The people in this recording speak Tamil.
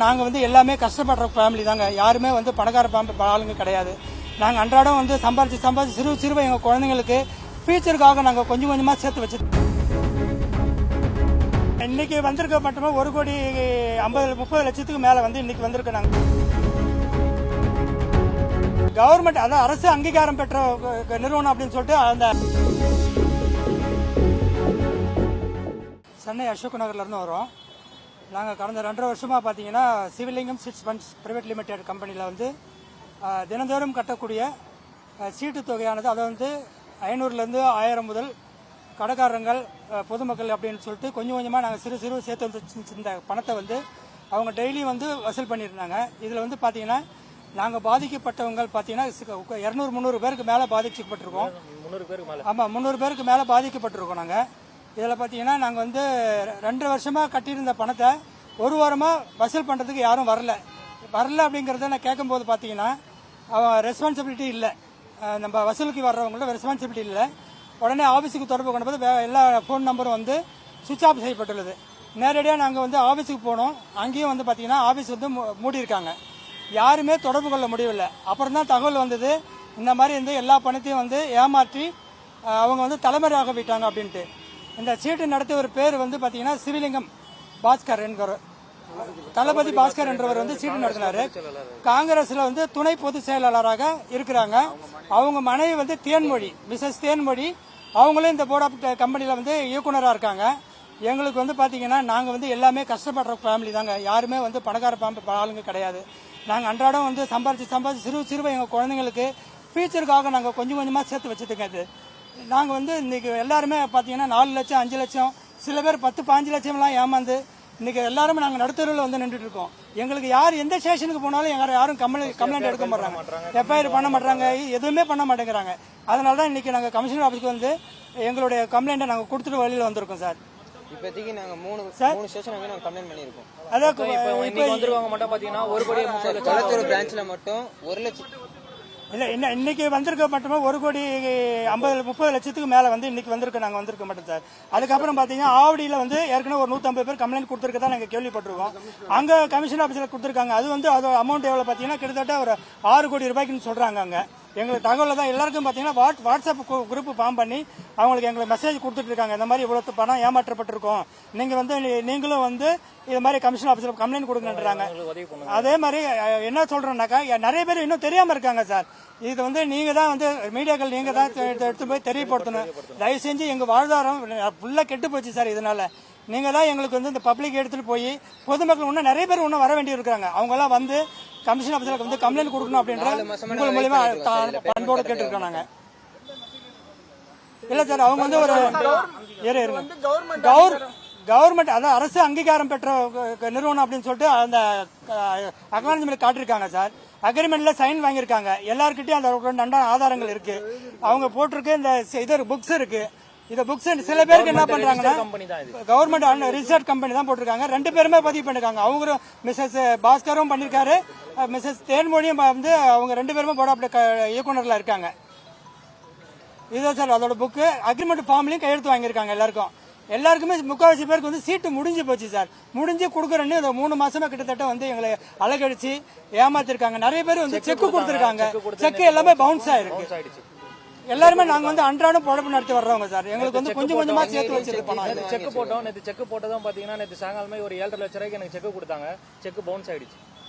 நாங்கள் வந்து எல்லாமே கஷ்டப்படுற ஃபேமிலி தாங்க. யாருமே வந்து பணக்கார ஆளுங்க கிடையாது. நாங்கள் அன்றாடம் வந்து சம்பாதிச்சு சிறுவை எங்கள் குழந்தைங்களுக்கு ஃபியூச்சருக்காக நாங்கள் கொஞ்சம் கொஞ்சமாக சேர்த்து வச்சு இன்னைக்கு வந்திருக்க மட்டுமே 1,50,30 லட்சத்துக்கு மேலே வந்து இன்னைக்கு வந்திருக்க நாங்கள் கவர்மெண்ட் அதாவது அரசு அங்கீகாரம் பெற்ற நிறுவனம் அப்படின்னு சொல்லிட்டு அந்த சென்னை அசோக் நகர்லேருந்து வரோம். நாங்கள் கடந்த 2.5 வருஷமாக பார்த்தீங்கன்னா சிவிலிங்கம் சீட்ஸ் ஃபண்ட்ஸ் பிரைவேட் லிமிடெட் கம்பெனியில் வந்து தினந்தோறும் கட்டக்கூடிய சீட்டு தொகையானது அதை வந்து 500லேருந்து 1000 முதல் கடைக்காரங்கள் பொதுமக்கள் அப்படின்னு சொல்லிட்டு கொஞ்சம் கொஞ்சமாக நாங்கள் சிறு சேர்த்து வந்து இந்த பணத்தை வந்து அவங்க டெய்லி வந்து வசூல் பண்ணியிருந்தாங்க. இதில் வந்து பார்த்தீங்கன்னா நாங்கள் பாதிக்கப்பட்டவங்க பார்த்தீங்கன்னா 200-300 பேருக்கு மேலே பாதிக்கப்பட்டிருக்கோம். ஆமாம், 300 பேருக்கு மேலே பாதிக்கப்பட்டிருக்கோம். நாங்கள் இதில் பார்த்தீங்கன்னா நாங்கள் வந்து 2 வருஷமாக கட்டியிருந்த பணத்தை 1 வாரமாக வசூல் பண்ணுறதுக்கு யாரும் வரல அப்படிங்கிறத நான் கேட்கும்போது பார்த்தீங்கன்னா ரெஸ்பான்சிபிலிட்டி இல்லை, நம்ம வசூலுக்கு வர்றவங்களோட ரெஸ்பான்சிபிலிட்டி இல்லை. உடனே ஆஃபீஸுக்கு தொடர்பு கொண்டபோது எல்லா ஃபோன் நம்பரும் வந்து சுவிட்ச் ஆஃப் செய்யப்பட்டுள்ளது. நேரடியாக நாங்கள் வந்து ஆஃபீஸுக்கு போனோம். அங்கேயும் வந்து பார்த்தீங்கன்னா ஆஃபீஸ் வந்து மூடியிருக்காங்க, யாருமே தொடர்பு கொள்ள முடியவில்லை. அப்புறம் தான் தகவல் வந்தது இந்த மாதிரி வந்து எல்லா பணத்தையும் வந்து ஏமாற்றி அவங்க வந்து தலைமுறையாக போயிட்டாங்க அப்படின்ட்டு. இந்த சீட்டு நடத்தியவர் பேர் வந்து பார்த்தீங்கன்னா சிவிலிங்கம் பாஸ்கர் என்கிறவர், தளபதி பாஸ்கர் என்றவர் வந்து சீட்டு நடத்தினாரு. காங்கிரஸ்ல வந்து துணை பொதுச் செயலாளராக இருக்கிறாங்க. அவங்க மனைவி வந்து தேன்மொழி, மிஸ்ஸஸ் தேன்மொழி, அவங்களும் இந்த போர்ட் ஆஃப் கம்பெனியில் வந்து இயக்குனராக இருக்காங்க. எங்களுக்கு வந்து பார்த்தீங்கன்னா நாங்கள் வந்து எல்லாமே கஷ்டப்படுற ஃபேமிலி தாங்க. யாருமே வந்து பணக்கார ஆளுங்க கிடையாது. நாங்கள் அன்றாடம் வந்து சம்பாதிச்சு சிறுவை எங்கள் குழந்தைங்களுக்கு ஃபியூச்சருக்காக நாங்கள் கொஞ்சம் கொஞ்சமாக சேர்த்து வச்சுட்டுங்க. இது நாங்கள் வந்து இன்னைக்கு எல்லாருமே பார்த்தீங்கன்னா 4 லட்சம் 5 லட்சம், சில பேர் 10-15 லட்சம்லாம் ஏமாந்து இன்னைக்கு எல்லாருமே நாங்கள் நடுத்தருவில் வந்து நின்றுட்டு இருக்கோம். எங்களுக்கு எந்த ஸ்டேஷனுக்கு போனாலும் யாரும் கம்ப்ளைண்ட் எடுக்க மாட்டாங்க, எஃப்ஐஆர் பண்ண மாட்டாங்க, எதுவுமே பண்ண மாட்டேங்கிறாங்க. அதனால தான் இன்னைக்கு நாங்கள் கமிஷனர் ஆஃபீஸ்க்கு வந்து எங்களுடைய கம்ப்ளைண்ட்டை நாங்கள் கொடுத்துட்டு வழியில் வந்திருக்கோம் சார். இப்போதைக்கு நாங்கள் 3 ஸ்டேஷன் நாங்கள் கம்ப்ளைண்ட் பண்ணியிருக்கோம். அதான் வந்துருவாங்க மட்டும் பார்த்தீங்கன்னா 1,30,00,000 பிரான்ச்சில் மட்டும் 1 லட்சம் இல்லை, இன்னைக்கு வந்திருக்க மட்டுமே 1,50,30 லட்சத்துக்கு மேலே வந்து இன்னைக்கு நாங்கள் வந்திருக்க மாட்டோம் சார். அதுக்கப்புறம் பார்த்தீங்கன்னா ஆவடியில் வந்து ஏற்கனவே ஒரு 150 பேர் கம்ப்ளைண்ட் கொடுத்துருக்கதான் நாங்கள் கேள்விப்பட்டிருக்கோம். அங்கே கமிஷன் ஆஃபீஸில் கொடுத்துருக்காங்க. அது வந்து அதோட அமௌண்ட் எவ்வளோ பார்த்தீங்கன்னா கிட்டத்தட்ட ஒரு 6 கோடி ரூபாய்க்குன்னு சொல்கிறாங்க. அங்கே எங்களுக்கு தகவல் தான் எல்லாருக்கும் பார்த்தீங்கன்னா வாட்ஸ்அப் குரூப் ஃபார்ம் பண்ணி அவங்களுக்கு எங்களுக்கு மெசேஜ் கொடுத்துட்டு இருக்காங்க. இந்த மாதிரி இவ்வளோ பணம் ஏமாற்றப்பட்டிருக்கோம், நீங்கள் வந்து நீங்களும் வந்து இது மாதிரி கமிஷன் ஆஃபீஸில் கம்ப்ளைண்ட் கொடுங்கன்றாங்க. அதே மாதிரி என்ன சொல்கிறோம்னாக்கா நிறைய பேர் இன்னும் தெரியாமல் இருக்காங்க சார். இது வந்து நீங்கள் தான் வந்து மீடியாக்கள் நீங்கள் தான் எடுத்து போய் தெரியப்படுத்தணும். தயவு செஞ்சு எங்கள் வாழ்வாதாரம் ஃபுல்லாக கெட்டு போச்சு சார். இதனால நீங்கள் தான் எங்களுக்கு வந்து இந்த பப்ளிக் எடுத்துகிட்டு போய் பொதுமக்கள் இன்னும் நிறைய பேர் இன்னும் வர வேண்டி இருக்காங்க. அவங்கெல்லாம் வந்து கமிஷன் ஆஃபீஸில் வந்து கம்ப்ளைண்ட் கொடுக்கணும் அப்படின்ற உங்கள் மூலியமா பண்போடு கேட்டுருக்கோம் நாங்கள். இல்லை சார், அவங்க வந்து ஒரு கவர்மெண்ட் அதாவது அரசு அங்கீகாரம் பெற்ற நிறுவனம் அப்படின்னு சொல்லிட்டு அந்த அக்னாலஜ்மெண்ட் காட்டிருக்காங்க சார். அக்ரிமெண்ட்ல சைன் வாங்கியிருக்காங்க. எல்லாருக்கிட்டையும் அந்த ஆதாரங்கள் இருக்கு. அவங்க போட்டிருக்கு இந்த இது புக்ஸ் இருக்கு. இந்த புக்ஸ் சில பேருக்கு என்ன பண்றாங்கன்னா கவர்மெண்ட் ரிசர்ச் கம்பெனி தான் போட்டிருக்காங்க. 2 பேருமே பதிவு பண்ணிருக்காங்க. அவங்களும் மிஸ்ஸஸ் பாஸ்கரும் பண்ணிருக்காரு, மிஸ்ஸஸ் தேன்மொழியும் வந்து அவங்க 2 பேருமே போர்ட் ஆஃப் இயக்குனர்ல இருக்காங்க. இதுதான் சார் அதோட புக்கு. அக்ரிமெண்ட் ஃபார்ம்லயும் கையெழுத்து வாங்கியிருக்காங்க. எல்லாருக்குமே முக்கால்வாசி பேருக்கு வந்து சீட்டு முடிஞ்சு போச்சு சார். முடிஞ்சு கொடுக்குறேன்னு 3 மாசமா கிட்டத்தட்ட வந்து எங்களை அலகடிச்சு ஏமாத்திருக்காங்க. நிறைய பேர் வந்து செக் கொடுத்துருக்காங்க. செக் எல்லாமே பவுன்ஸ் ஆயிருக்கு. எல்லாருமே நாங்க வந்து அன்றாடம் பொழப்பு நடத்தி வர்றவங்க சார். எங்களுக்கு வந்து கொஞ்சம் கொஞ்சமா சேர்த்து வச்சிருக்கோம். செக் போட்டோம். நேற்று செக் போட்டதும் பாத்தீங்கன்னா நேற்று சாயங்காலமே ஒரு 7.5 லட்சம் ரூபாய்க்கு எனக்கு செக் கொடுத்தாங்க. செக் பவுன்ஸ் ஆயிடுச்சு.